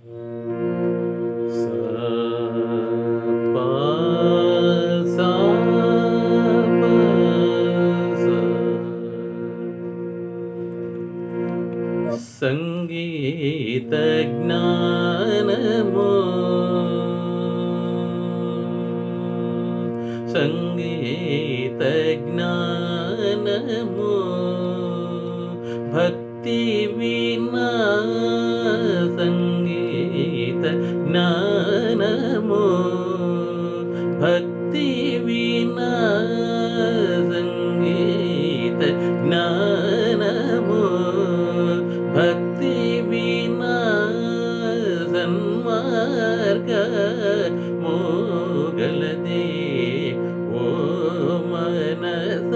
సంగీత జ్ఞానము సంగీత జ్ఞానము భక్తి వినా సంగీత జ్ఞానము భక్తి వినా సంగీత జ్ఞానము భక్తి వినా సన్మార్గ మోగలదే ఓ మనస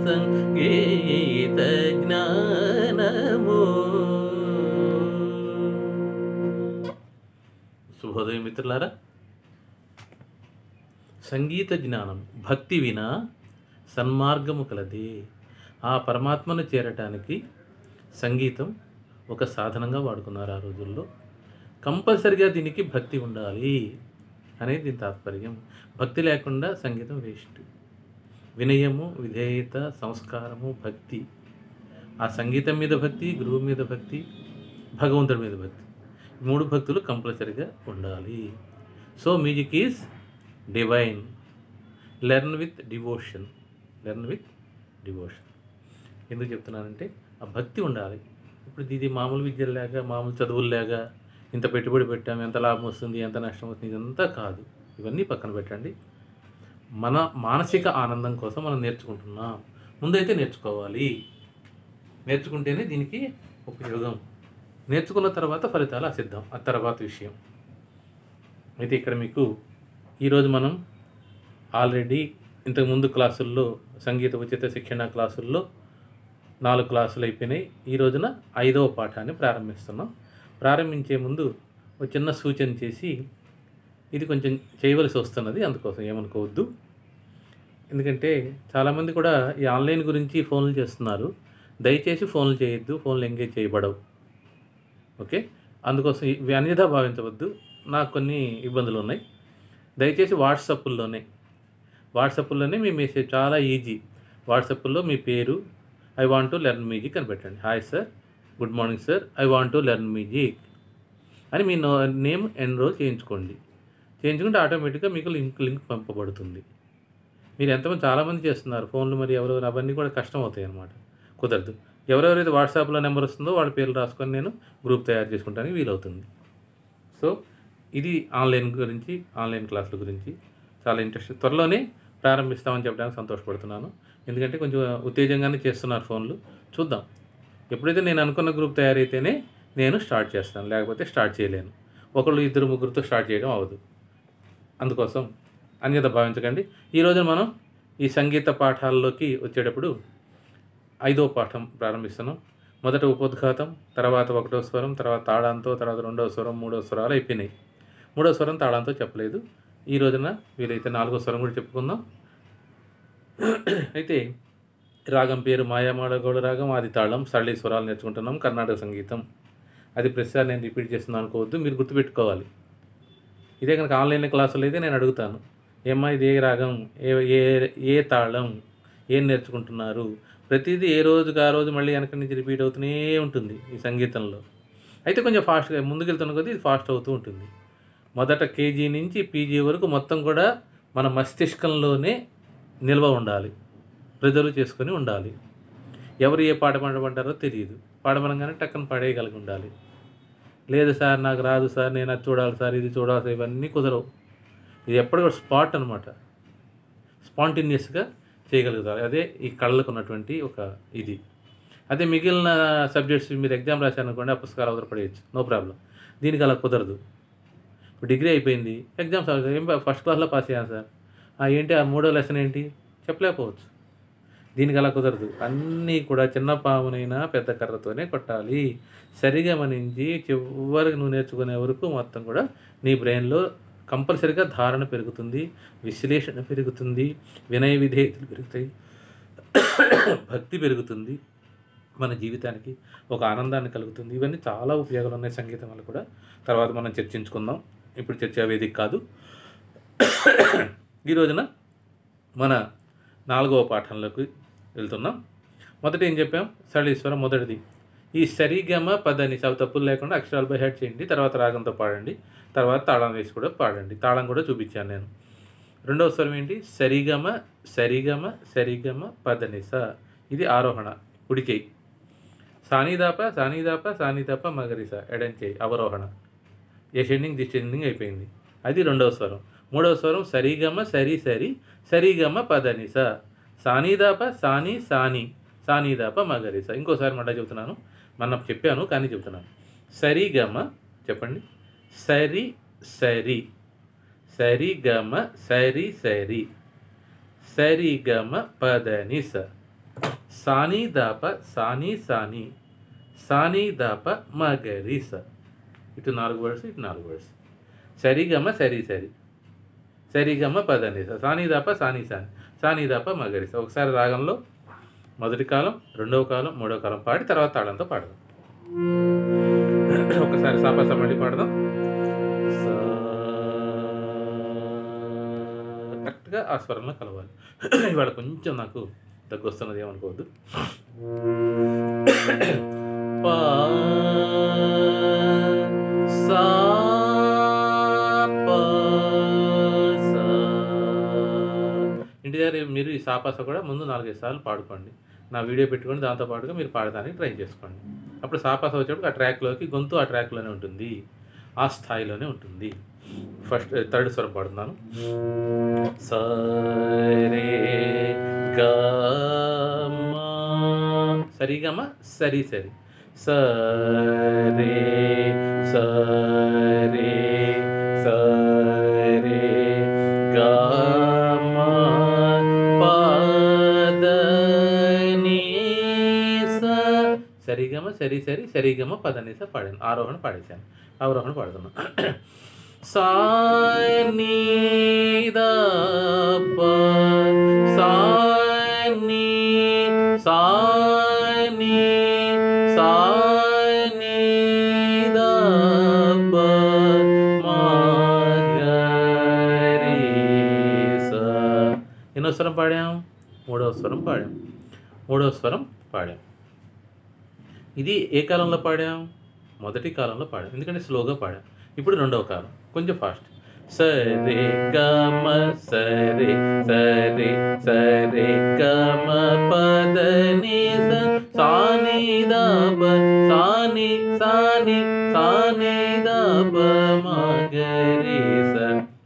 సంగీత జ్ఞానము. శుభోదయం మిత్రులారా. సంగీత జ్ఞానం భక్తి వినా సన్మార్గము కలది. ఆ పరమాత్మను చేరటానికి సంగీతం ఒక సాధనంగా వాడుకున్నారు ఆ రోజుల్లో. కంపల్సరిగా దీనికి భక్తి ఉండాలి అనేది దీని తాత్పర్యం. భక్తి లేకుండా సంగీతం వేస్ట్. వినయము, విధేయత, సంస్కారము, భక్తి. ఆ సంగీతం మీద భక్తి, గురువు మీద భక్తి, భగవంతుడి మీద భక్తి, 3 భక్తులు కంపల్సరిగా ఉండాలి. So music is divine. Learn with devotion. Learn with devotion. ఎందుకు చెప్తున్నానంటే ఆ భక్తి ఉండాలి. ఇప్పుడు ఇది మామూలు విద్యలాగా, మామూలు చదువుల్లాగా ఇంత పెట్టుబడి పెట్టాము, ఎంత లాభం వస్తుంది, ఎంత నష్టం వస్తుంది, ఇదంతా కాదు. ఇవన్నీ పక్కన పెట్టండి. మన మానసిక ఆనందం కోసం మనం నేర్చుకుంటున్నాం. ముందైతే నేర్చుకోవాలి. నేర్చుకుంటేనే దీనికి ఉపయోగం. నేర్చుకున్న తర్వాత ఫలితాలు ఆశిద్దాం, ఆ తర్వాత విషయం. అయితే ఇక్కడ మీకు ఈరోజు మనం ఆల్రెడీ ఇంతకుముందు క్లాసుల్లో సంగీత ఉచిత శిక్షణ క్లాసుల్లో 4 క్లాసులు అయిపోయినాయి. ఈ రోజున 5వ పాఠాన్ని ప్రారంభిస్తున్నాం. ప్రారంభించే ముందు ఒక చిన్న సూచన చేసి, ఇది కొంచెం చేయవలసి వస్తున్నది, అందుకోసం ఏమనుకోవద్దు. ఎందుకంటే చాలామంది కూడా ఈ ఆన్లైన్ గురించి ఫోన్లు చేస్తున్నారు. దయచేసి ఫోన్లు చేయొద్దు, ఫోన్లు ఎంగేజ్ చేయబడవు. ఓకే, అందుకోసం ఇవి అన్యథా భావించవద్దు. నాకు కొన్ని ఇబ్బందులు ఉన్నాయి. దయచేసి వాట్సాప్లోనే మీ మెసేజ్ చాలా ఈజీ. వాట్సాప్లో మీ పేరు, I want to learn music అని పెట్టండి. Hi sir, good morning sir, I want to learn music అని మీ నేమ్ ఎన్రోల్ చేయించుకోండి. చేయించుకుంటే ఆటోమేటిక్గా మీకు లింక్ పంపబడుతుంది. మీరు ఎంతమంది చాలామంది చేస్తున్నారు ఫోన్లు, మరి ఎవరెవరు, అవన్నీ కూడా కష్టం అవుతాయి అన్నమాట. కుదరదు. ఎవరెవరైతే వాట్సాప్లో నెంబర్ వస్తుందో వాళ్ళ పేర్లు రాసుకొని నేను గ్రూప్ తయారు చేసుకుంటానికి వీలవుతుంది. సో ఇది ఆన్లైన్ గురించి, ఆన్లైన్ క్లాసుల గురించి చాలా ఇంట్రెస్ట్. త్వరలోనే ప్రారంభిస్తామని చెప్పడానికి సంతోషపడుతున్నాను. ఎందుకంటే కొంచెం ఉత్తేజంగానే చేస్తున్నారు ఫోన్లు. చూద్దాం. ఎప్పుడైతే నేను అనుకున్న గ్రూప్ తయారైతేనే నేను స్టార్ట్ చేస్తాను, లేకపోతే స్టార్ట్ చేయలేను. 1, 2, 3తో స్టార్ట్ చేయడం అవ్వదు. అందుకోసం అన్యత భావించకండి. ఈరోజు మనం ఈ సంగీత పాఠాల్లోకి వచ్చేటప్పుడు 5వ పాఠం ప్రారంభిస్తున్నాం. మొదట ఉపోద్ఘాతం, తర్వాత 1వ స్వరం, తర్వాత తాళంతో, తర్వాత 2వ స్వరం, 3వ స్వరాలు అయిపోయినాయి. 3వ స్వరం తాళంతో చెప్పలేదు. ఈ రోజున వీలైతే 4వ స్వరం కూడా చెప్పుకుందాం. అయితే రాగం పేరు మాయామాడ గౌడ రాగం, ఆది తాళం, సరళి స్వరాలు నేర్చుకుంటున్నాం. కర్ణాటక సంగీతం. అది ప్రతిసారి నేను రిపీట్ చేస్తున్నాను అనుకోవద్దు, మీరు గుర్తుపెట్టుకోవాలి. ఇదే కనుక ఆన్లైన్ క్లాసులు అయితే నేను అడుగుతాను, ఏమ్మా ఇది ఏ రాగం, ఏ తాళం, ఏం నేర్చుకుంటున్నారు. ప్రతిదీ ఏ రోజుకి ఆ రోజు మళ్ళీ వెనక నుంచి రిపీట్ అవుతూనే ఉంటుంది ఈ సంగీతంలో. అయితే కొంచెం ఫాస్ట్గా ముందుకెళ్తున్న కొద్దీ ఇది ఫాస్ట్ అవుతూ ఉంటుంది. మొదట కేజీ నుంచి పీజీ వరకు మొత్తం కూడా మన మస్తిష్కంలోనే నిల్వ ఉండాలి, ప్రిజర్వ్ చేసుకొని ఉండాలి. ఎవరు ఏ పాట పాడమంటారో తెలియదు, పాడమనగానే టక్కన పాడేయగలిగి ఉండాలి. లేదు సార్ నాకు రాదు సార్, నేను అది చూడాలి సార్, ఇది చూడాలి సార్, ఇవన్నీ కుదరవు. ఇది ఎప్పటికీ స్పాట్ అనమాట, స్పాంటేనియస్గా చేయగలుగుతారు. అదే ఈ కళ్ళకు ఉన్నటువంటి ఒక ఇది. అదే మిగిలిన సబ్జెక్ట్స్ మీరు ఎగ్జామ్ రాశారనుకోండి, ఆ పుస్తకాలు అవతల పడేయచ్చు, నో ప్రాబ్లం. దీనికి అలా కుదరదు. ఇప్పుడు డిగ్రీ అయిపోయింది, ఎగ్జామ్స్ ఏం ఫస్ట్ క్లాస్లో పాస్ అయ్యాను సార్, ఏంటి ఆ 3వ లెసన్ ఏంటి చెప్పలేకపోవచ్చు. దీనికి అలా కుదరదు. అన్నీ కూడా చిన్న పామునైనా పెద్ద కర్రతోనే కొట్టాలి. సరిగా మనించి చివరికి నువ్వు నేర్చుకునే వరకు మొత్తం కూడా నీ బ్రెయిన్లో కంపల్సరిగా ధారణ పెరుగుతుంది, విశ్లేషణ పెరుగుతుంది, వినయ విధేయతలు పెరుగుతాయి, భక్తి పెరుగుతుంది. మన జీవితానికి ఒక ఆనందాన్ని కలుగుతుంది. ఇవన్నీ చాలా ఉపయోగాలు ఉన్నాయి సంగీతం వల్ల కూడా. తర్వాత మనం చర్చించుకుందాం, ఇప్పుడు చర్చా వేదిక కాదు. ఈ రోజున మన 4వ పాఠంలోకి వెళ్తున్నాం. మొదట ఏం చెప్పాం? సరళీస్వరం మొదటిది. ఈ సరిగమ పదని తప్పులు లేకుండా అక్షరాలు బై హెడ్ చేయండి, తర్వాత రాగంతో పాడండి, తర్వాత తాళం వేసి కూడా పాడండి. తాళం కూడా చూపించాను నేను. రెండవ స్వరం ఏంటి? సరిగమ సరిగమ సరిగమ పదనిస. ఇది ఆరోహణ, కుడి చేయి. సానిదాప సానిదాప సానిదాప మగరిస, ఎడం చేయి అవరోహణ. ఎసెండింగ్ డిసెండింగ్ అయిపోయింది. అది రెండవ స్వరం. మూడవ స్వరం సరిగమ సరి సరి సరిగమ పదనిస. సానిదాప సాని సాని సానిదాప మగరిస. ఇంకోసారి మళ్ళీ చెబుతున్నాను, మనం చెప్పాను కానీ చెబుతున్నాను. సరిగమ చెప్పండి. సరి సరి సరిగమ సరి సరి సరిగమ పదనిస. సానిదాప సాని సాని సానిదాప మగరిస. ఇటు 4 వర్డ్స్, ఇటు 4 వర్డ్స్. సరిగమ సరి సరి సరిగమ పదనిస. సానిదాప సాని సాని సానిదాప మగరిస. ఒకసారి రాగంలో మొదటి కాలం, రెండవ కాలం, మూడవ కాలం పాడి తర్వాత తాళంతో పాడదాం. ఒకసారి సాపాస మళ్ళీ పాడదాం. కరెక్ట్గా ఆ స్వరంలో కలవాలి. ఇవాళ కొంచెం నాకు దగ్గు వస్తున్నది, ఏమనుకోవద్దు. పా సా పా సా. ఇంటి దగ్గర మీరు ఈ సాపాస కూడా ముందు 4-5 సార్లు పాడుకోండి. నా వీడియో పెట్టుకొని దాంతో పాటుగా మీరు పాడడానికి ట్రై చేసుకోండి. అప్పుడు సాపాస వచ్చేటప్పుడు ఆ ట్రాక్లోకి గొంతు ఆ ట్రాక్లోనే ఉంటుంది, ఆ స్థాయిలోనే ఉంటుంది. ఫస్ట్ థర్డ్ స్వరం పాడుతున్నాను. సరే గమ సరిగమ సరి సరి సరే సరే సరే గమ పదని స. సరిగమ సరి సరి సరిగమ పదనిస పాడాను. ఆరోహణ పాడేశాను, అవరోహణ పాడుతున్నాను. సాని దప సాని సాని సాని దప మగరిస. ఎన్నో స్వరం పాడాం? మూడవ స్వరం పాడాం. మూడవ స్వరం పాడాం. ఇది ఏ కాలంలో పాడాం? మొదటి కాలంలో పాడాం, ఎందుకంటే స్లోగా పాడాం. ఇప్పుడు రెండవ కాలం, కొంచెం ఫాస్ట్. సరే గమ సరే సరే సరే గమ పదని సాని దప సాని సాని సాని దప మగరిస.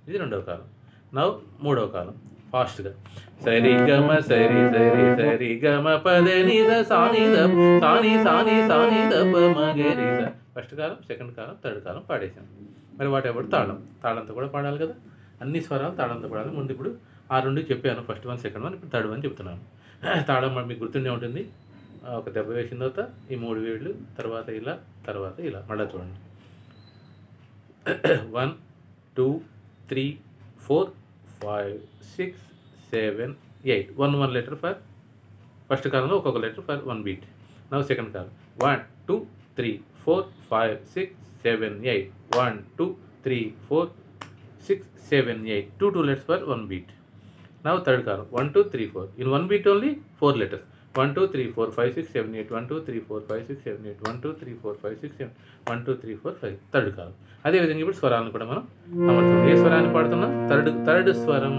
ఇది రెండవ కాలం. నవ్ మూడవ కాలం ఫాస్ట్గా. సరిగమ సరి సరి సరిగమ పదని సాని దప సాని సాని సాని దప మగరిస. ఫస్ట్ కాలం, సెకండ్ కాలం, థర్డ్ కాలం పాడేశాం. మరి వాటి ఎవరు తాళం, తాళంతో కూడా పాడాలి కదా. అన్ని స్వరాలు తాళంతో పాడాలి. ముందు ఇప్పుడు ఆ రెండు చెప్పాను, ఫస్ట్ వన్, సెకండ్ వన్. ఇప్పుడు థర్డ్ వన్ చెప్తున్నాను. తాళం మీకు గుర్తుండే ఉంటుంది. ఒక దెబ్బ వేసిన తర్వాత ఈ 3 వేళ్ళు, తర్వాత ఇలా, తర్వాత ఇలా. మళ్ళీ చూడండి. 1 2 3 4 5 6 7 8. 1 letter ఫర్ ఫస్ట్ కాలంలో, ఒక్కొక్క letter for 1 beat. Now second column 1 2 3 4 5 6 7 8. 1 2 3 4 6 7 8. 2 letters for 1 beat. Now third column 1 2 3 4. In 1 beat only 4 letters. 1 2 3 4 5 6 7 8. 1 2 3 4 5 6 7 8. 1 2 3 4 5 6 7. 1 2 3 4 5. Third కాలం. అదేవిధంగా ఇప్పుడు స్వరాలను కూడా మనం అమర్చుకుంటాం. ఏ స్వరాన్ని పాడుతున్నాం? థర్డ్ స్వరం.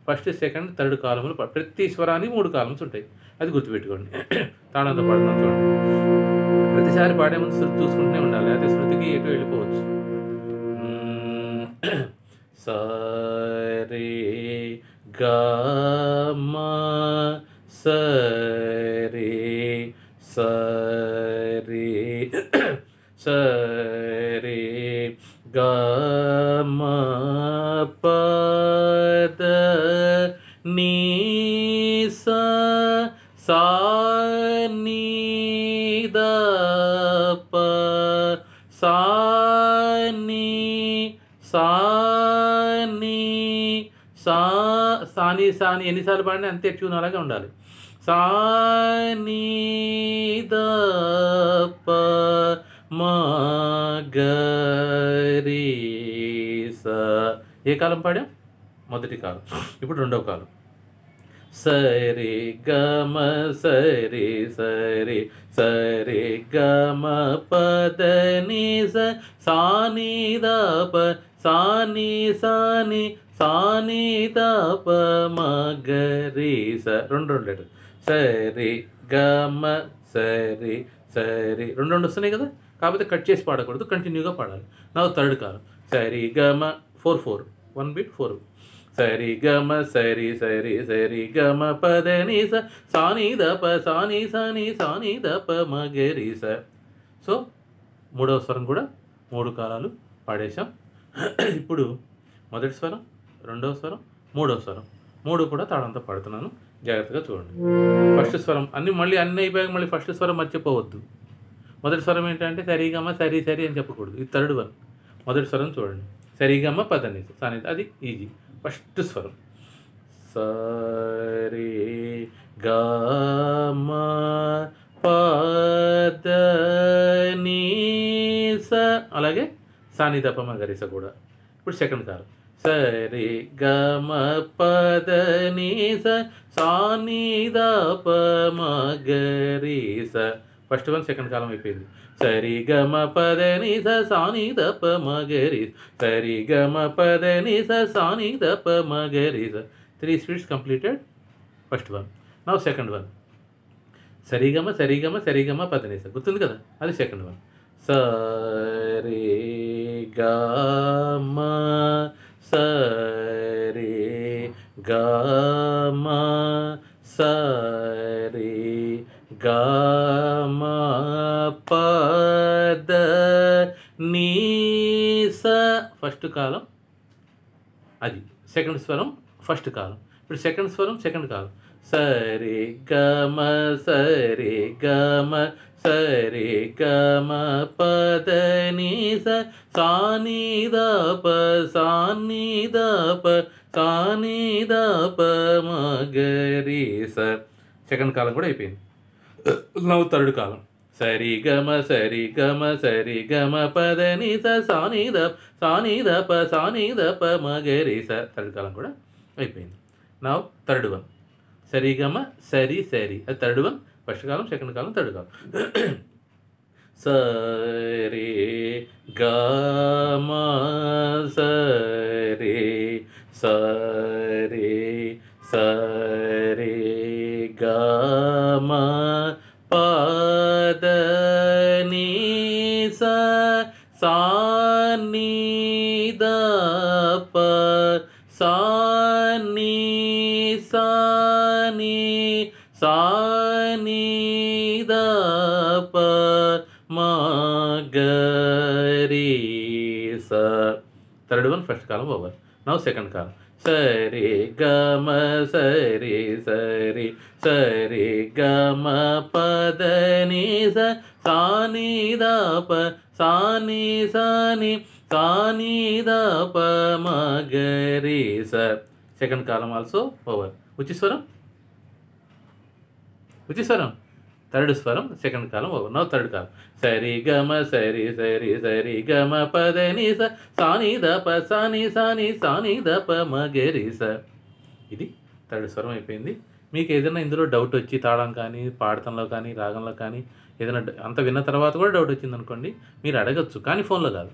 ఫస్ట్, సెకండ్, థర్డ్ కాలములు. ప్రతి స్వరానికి 3 కాలమ్స్ ఉంటాయి, అది గుర్తుపెట్టుకోండి. తాళంతో పాడుతున్నాం చూడండి. ప్రతిసారి పాడే ముందు శృతి చూసుకుంటూనే ఉండాలి, అదే శృతికి ఎటు వెళ్ళిపోవచ్చు. సరే గమ సరే సరే సరే గమ పద నీ సాని దప సాని సాని సాని సాని. ఎన్నిసార్లు పాడినా అంతే ట్యూన్ అలాగే ఉండాలి. సా నీ ద ప మా గ రి స. ఏ కాలం పాడాం? మొదటి కాలం. ఇప్పుడు రెండవ కాలం. సరి గమ సరి సరి సరి గమ పద ని స సా ని ద ప సా ని సా ని సా ని ద ప మ గ రి స. రెండు లెటర్. సరి గమ సరి సరి రెండు వస్తున్నాయి కదా, కాకపోతే కట్ చేసి పాడకూడదు, కంటిన్యూగా పాడాలి. నా థర్డ్ కాలం. సరి గమ 4 1 బీట్ 4. సరి గమ సరి సరి సరి గమ పద ని స సా ని ద ప సా ని సా ని సా ని ద ప మ గ రి స. సో మూడవ స్వరం కూడా 3 కాలాలు పాడేశాం. ఇప్పుడు మొదటి స్వరం, రెండవ స్వరం, మూడవ స్వరం 3 కూడా తాళంతో పాడుతున్నాను. జాగ్రత్తగా చూడండి. ఫస్ట్ స్వరం మళ్ళీ అన్ని అయిపోయాక మళ్ళీ ఫస్ట్ స్వరం మర్చిపోవద్దు. మొదటి స్వరం ఏంటంటే సరిగమ సరి సరి అని చెప్పకూడదు. ఇది థర్డ్ వన్. మొదటి స్వరం చూడండి. సరిగమ పదని సాని, అది ఈజీ. ఫస్ట్ స్వరం సరి గమ పద ని స, అలాగే సాని ద ప మ గ రి స కూడా. ఇప్పుడు సెకండ్ కాలం. సరి గమ పద ని స సా ని ద ప మ గ రి స. ఫస్ట్ వన్ సెకండ్ కాలం అయిపోయింది. సరి గమ పద ని స సా ని ద ప మ గ రి. సరి గమ పద ని స సా ని ద ప మ గ రి స. 3 speeds completed. First one. Now second one. సరిగమ సరిగమ సరిగమ పద ని స, గుర్తుంది కదా, అది సెకండ్ వన్. సరి గమ సరి గమ సరి గమ పద ని స. ఫస్ట్ కాలం అది. సెకండ్ స్వరం ఫస్ట్ కాలం. ఇప్పుడు సెకండ్ స్వరం సెకండ్ కాలం. సరి గమ సరి గమ సరి గమ పద ని స సా ని ద ప సా ని ద ప సా ని ద ప మ గ రి స. సెకండ్ కాలం కూడా అయిపోయింది. నవ్వు థర్డ్ కాలం. సరి గమ సరి గమ సరి గమ పద ని స సా ని ద ప సా ని ద ప మ గ రి స. థర్డ్ కాలం కూడా అయిపోయింది. నవ్వు థర్డ్ వన్. సరి గమ సరి సరి, అది థర్డ్ వన్. ఫస్ట్ కాలం, సెకండ్ కాలం, థర్డ్ కాలం. సరి గమ సరి సరి సరి గమ పద ని స సా ని ద ప సా ని సా ని సా ని ద ప మ గ రి స. థర్డ్ వన్ ఫస్ట్ కాలం ఓవర్. Now second column. సరి గమ సరి సరి సరి గమ పద ని స సా ని ద ప సా ని సా ని సా ని ద ప మ గ రి స. సెకండ్ కాలం ఆల్సో ఓవర్. ఉచిస్వరం ఉచిస్వరం థర్డ్ స్వరం సెకండ్ కాలం ఓవర్. నౌ థర్డ్ కాలం. సరి గమ సరి సరి సరి గమ పద ని స సా ని ద ప సా ని సా ని సా ని ద ప మ గ రి స. ఇది థర్డ్ స్వరం అయిపోయింది. మీకు ఏదైనా ఇందులో డౌట్ వచ్చి తాళం కానీ పాడతంలో కానీ రాగంలో కానీ ఏదైనా అంత విన్న తర్వాత కూడా డౌట్ వచ్చింది అనుకోండి, మీరు అడగచ్చు, కానీ ఫోన్లో కాదు,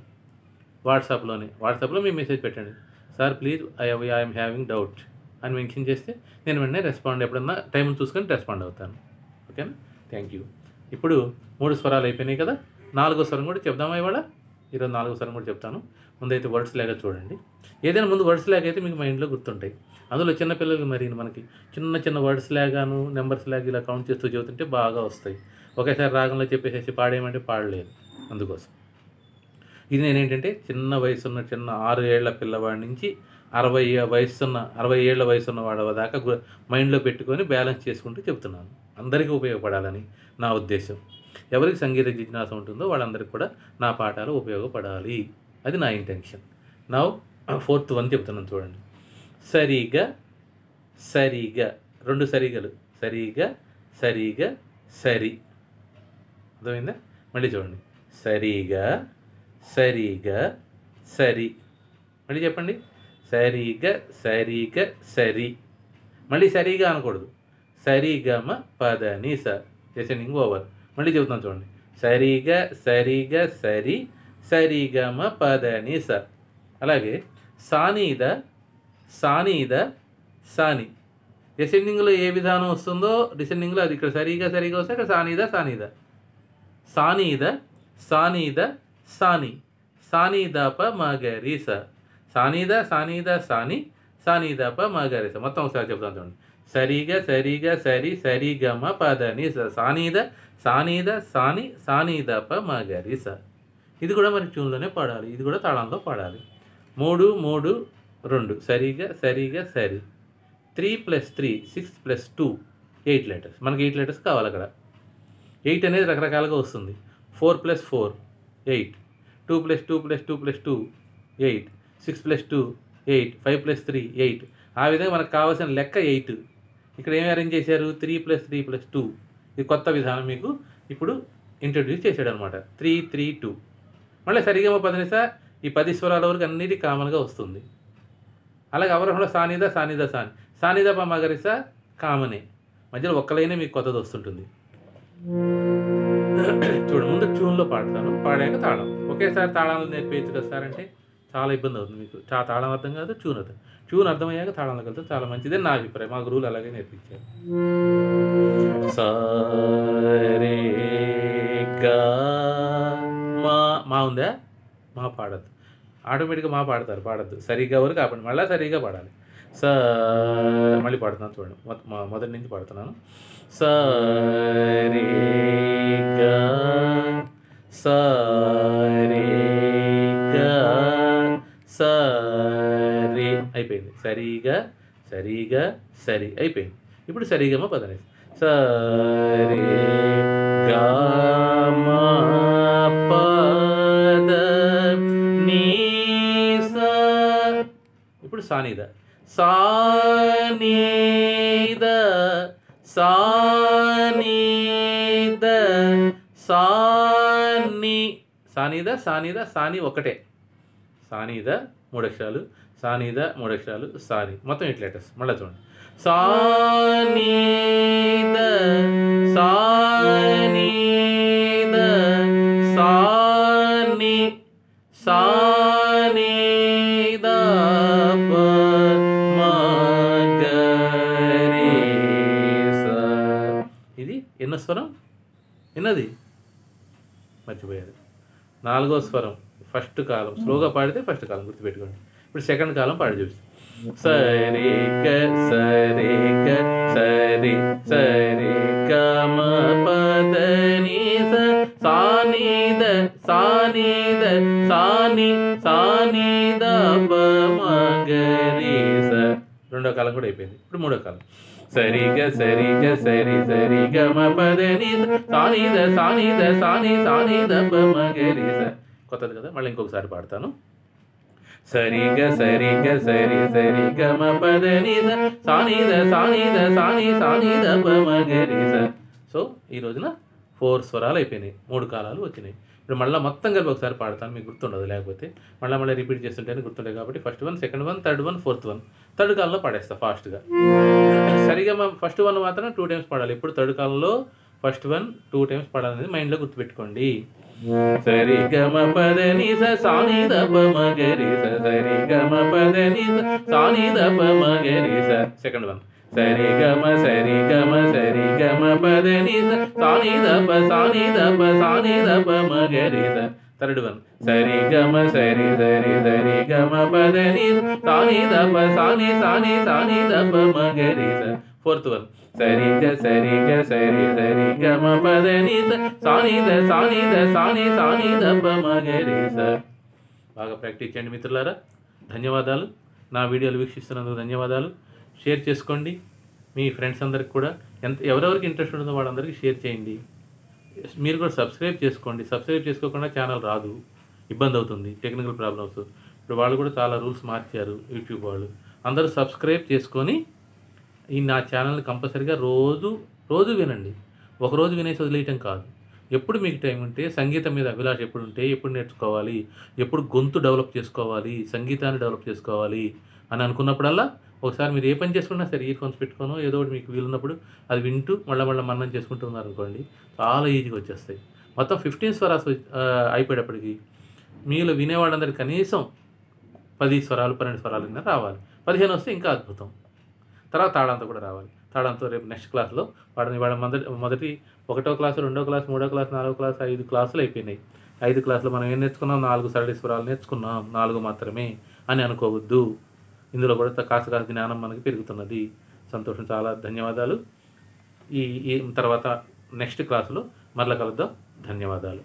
వాట్సాప్లో మీ మెసేజ్ పెట్టండి. Sir please I'm having doubt అని మెన్షన్ చేస్తే నేను వెంటనే రెస్పాండ్, ఎప్పుడన్నా టైం చూసుకొని రెస్పాండ్ అవుతాను. ఓకేనా? Thank you. ఇప్పుడు 3 స్వరాలు అయిపోయినాయి కదా, 4వ స్వరం కూడా చెప్దామా ఇవాళ? ఈరోజు 4వ స్వరం కూడా చెప్తాను. ముందైతే వర్డ్స్ లాగా చూడండి. ఏదైనా ముందు వర్డ్స్ లాగా అయితే మీకు మైండ్లో గుర్తుంటాయి. అందులో చిన్నపిల్లలకి మరి మనకి చిన్న చిన్న వర్డ్స్ లాగాను నెంబర్స్ లాగా ఇలా కౌంట్ చేస్తూ చెబుతుంటే బాగా వస్తాయి. ఒకేసారి రాగంలో చెప్పేసేసి పాడేయమంటే పాడలేదు. అందుకోసం ఇది నేనేంటంటే చిన్న 6 ఏళ్ల పిల్లవాడి నుంచి 60 ఏళ్ల వయసున్న వాడి దాకా మైండ్లో పెట్టుకొని బ్యాలెన్స్ చేసుకుంటూ చెబుతున్నాను. అందరికీ ఉపయోగపడాలని నా ఉద్దేశం. ఎవరికి సంగీత జిజ్ఞాస ఉంటుందో వాళ్ళందరికీ కూడా నా పాఠాలు ఉపయోగపడాలి, అది నా ఇంటెన్షన్. నా 4th వన్ చెప్తున్నాను చూడండి. సరిగా 2 సరిగలు సరిగా సరిగా సరి. అర్థమైందా? మళ్ళీ చూడండి. సరిగా సరిగా సరి. మళ్ళీ చెప్పండి. సరిగా సరిగా సరి. మళ్ళీ సరిగా అనకూడదు. సరిగమ పదని స. Listening over. మళ్ళీ చెబుతాను చూడండి. సరిగా సరిగా సరి సరిగమ పదని స. అలాగే సానీద సానీద సాని. లిసనింగ్లో ఏ విధానం వస్తుందో లిసనింగ్లో అది ఇక్కడ సరిగా సరిగా వస్తే ఇక్కడ సానీద సానీద. సానీద సానీద సాని. సానీదప మగరి స. సానీద సానీద సాని సానీదప మగరి స. మొత్తం ఒకసారి చెప్తాను చూడండి. సరిగా సరిగా సరి సరిగమ పదని స. సానీద సానీద సాని సానీదప మగరి స. ఇది కూడా మరి ట్యూన్లోనే పాడాలి. ఇది కూడా తాళంలో పాడాలి. 3 3 2 సరిగా సరిగా సరి. 3 + 3 6 + 2 8 లెటర్స్. మనకి 8 లెటర్స్ కావాలి అక్కడ. 8 అనేది రకరకాలుగా వస్తుంది. 4 + 4 8. 2 + 2 + 2 + 2 8. 6 + 2 8. 5 + 3 8. ఆ విధంగా మనకు కావాల్సిన లెక్క 8. ఇక్కడ ఏమి అరేంజ్ చేశారు? 3 + 3 + 2. ఇది కొత్త విధానం మీకు ఇప్పుడు ఇంట్రడ్యూస్ చేశాడు అనమాట. 3 3 2. మళ్ళీ సరిగమ పదనిస ఈ 10 స్వరాల వరకు అన్నిటి కామన్గా వస్తుంది. అలాగే అవరోహంలో సానీద సానీద సాని సానీద ప మగరిస కామనే. మధ్యలో ఒక్కలైనా మీకు కొత్తది వస్తుంటుంది. చూడు, ముందు ట్యూన్లో పాడతాను, పాడాక తాళం. ఒకేసారి తాళాలు నేర్పించు కదా సార్ అంటే చాలా ఇబ్బంది అవుతుంది మీకు. తాళం అర్థం కాదు, ట్యూన్ అర్థం. ట్యూన్ అర్థమయ్యాక తాళంలోకి వెళ్తే చాలా మంచిదే నా అభిప్రాయం. మా గురువులు అలాగే నేర్పించారు. సరే గా మా ఉందా? మా పాడద్దు. ఆటోమేటిక్గా మా పాడతారు, పాడద్దు. సరిగ్గా వరకు ఆపండి, మళ్ళీ సరిగ్గా పాడాలి. మళ్ళీ పాడుతున్నాను చూడండి. మొదటి నుంచి పాడుతున్నాను. సరే గా సరే గా సరే. అయిపోయింది. సరిగా సరిగా సరి అయిపోయింది. ఇప్పుడు సరిగమ పదని సరే గా మా పద నీ స. ఇప్పుడు సానీద సానీద సానీద సాని. సానీద సానీద సాని ఒకటే. సానీద 3 అక్షరాలు, సానీద 3 అక్షరాలు, సాని మొత్తం 8 లెటర్స్. మళ్ళీ చూడండి. సానీద సానీద సాని సానీద ప మగరి స. ఇది ఎన్నో స్వరం? ఎన్నది? మర్చిపోయారు. 4వ స్వరం, ఫస్ట్ కాలం. స్లోగా పాడితే ఫస్ట్ కాలం గుర్తుపెట్టుకోండి. ఇప్పుడు సెకండ్ కాలం పాడి చూపిస్తాం. సరే గ సరే గ సరి సరే గ మ పద ని స సానీద సానీద సాని సానీద ప మగరి స. రెండో కాలం కూడా అయిపోయింది. ఇప్పుడు మూడో కాలం. సరిగ సరిగ సరి సరి గ మ పద ని సానీద సానీద సాని సానీద ప మగరి స. కొత్తది కదా, మళ్ళీ ఇంకొకసారి పాడతాను. సరిగ సరిగ సరి సరి గ మ పద ని సానీద సానీద సాని సానీద ప మగరి స. సో ఈ రోజున 4 స్వరాలు అయిపోయినాయి, 3 కాలాలు వచ్చినాయి. ఇప్పుడు మళ్ళీ మొత్తం కలిపి ఒకసారి పాడతాను, మీకు గుర్తుండదు. లేకపోతే మళ్ళీ రిపీట్ చేస్తుంటేనే గుర్తుండే కాబట్టి first one, second one, third one, fourth one. Third కాలంలో పాడేస్తా ఫాస్ట్గా. సరిగా ఫస్ట్ వన్ మాత్రం 2 టైమ్స్ పాడాలి. ఇప్పుడు థర్డ్ కాలంలో ఫస్ట్ వన్ 2 టైమ్స్ పాడాలనేది మైండ్లో గుర్తుపెట్టుకోండి. సరి గ మ పద ని స సానీద ప మగరి స సరి గ మ పద ని స సానీద ప మగరి స. Second one. సరి గ మ సరి గ మ సరి గ మ పద ని స సానీద ప సానీద ప సానీద ప మగరి స. Third one. సరి గ మ సరి సరి సరి గ మ పద ని సానీద ప సాని సాని సానీద ప మగరి స. Fourth one. సరి గ సరి గ సరి సరి గ మ పద ని సానీద సానీద సాని సానీద ప మగరి స. బాగా ప్రాక్టీస్ చేయండి మిత్రులారా. ధన్యవాదాలు. నా వీడియోలు వీక్షిస్తున్నందుకు ధన్యవాదాలు. షేర్ చేసుకోండి మీ ఫ్రెండ్స్ అందరికి కూడా. ఎవరెవరికి ఇంట్రెస్ట్ ఉంటుందో వాళ్ళందరికీ షేర్ చేయండి. మీరు కూడా సబ్స్క్రైబ్ చేసుకోండి. సబ్స్క్రైబ్ చేసుకోకుండా ఛానల్ రాదు, ఇబ్బంది అవుతుంది, టెక్నికల్ ప్రాబ్లమ్స్. ఇప్పుడు వాళ్ళు కూడా చాలా రూల్స్ మార్చారు యూట్యూబ్ వాళ్ళు. అందరూ సబ్స్క్రైబ్ చేసుకొని ఈ నా ఛానల్ని కంపల్సరీగా రోజు వినండి. ఒకరోజు వినేసి వదిలేయటం కాదు. ఎప్పుడు మీకు టైం ఉంటే సంగీతం మీద అభిలాష ఎప్పుడు ఉంటే, ఎప్పుడు నేర్చుకోవాలి, ఎప్పుడు గొంతు డెవలప్ చేసుకోవాలి, సంగీతాన్ని డెవలప్ చేసుకోవాలి అని అనుకున్నప్పుడల్లా ఒకసారి మీరు ఏ పని చేసుకున్నా సరే ఇయర్ ఫోన్స్ పెట్టుకోనో ఏదో ఒకటి మీకు వీలున్నప్పుడు అది వింటూ మళ్ళీ మననం చేసుకుంటూ ఉన్నారనుకోండి, చాలా ఈజీగా వచ్చేస్తాయి. మొత్తం 15 స్వరాస్ అయిపోయేటప్పటికి మీలో వినేవాళ్ళందరికీ కనీసం 10 స్వరాలు 12 స్వరాలైనా రావాలి. 15 వస్తే ఇంకా అద్భుతం. తర్వాత తాళంతో కూడా రావాలి. తాళంతో రేపు నెక్స్ట్ క్లాస్లో ఇవాళ మొదటి 1వ క్లాసు, 2వ క్లాసు, 3వ క్లాసు, 4వ క్లాసు 5 క్లాసులు అయిపోయినాయి. 5 క్లాసులో మనం ఏం నేర్చుకున్నాం? 4 సరళి స్వరాలు నేర్చుకున్నాం. 4 మాత్రమే అని అనుకోవద్దు. ఇందులో కూడా కాస్త జ్ఞానం మనకి పెరుగుతున్నది. సంతోషం. చాలా ధన్యవాదాలు. ఈ తర్వాత నెక్స్ట్ క్లాసులో మరల కలుద్దాం. ధన్యవాదాలు.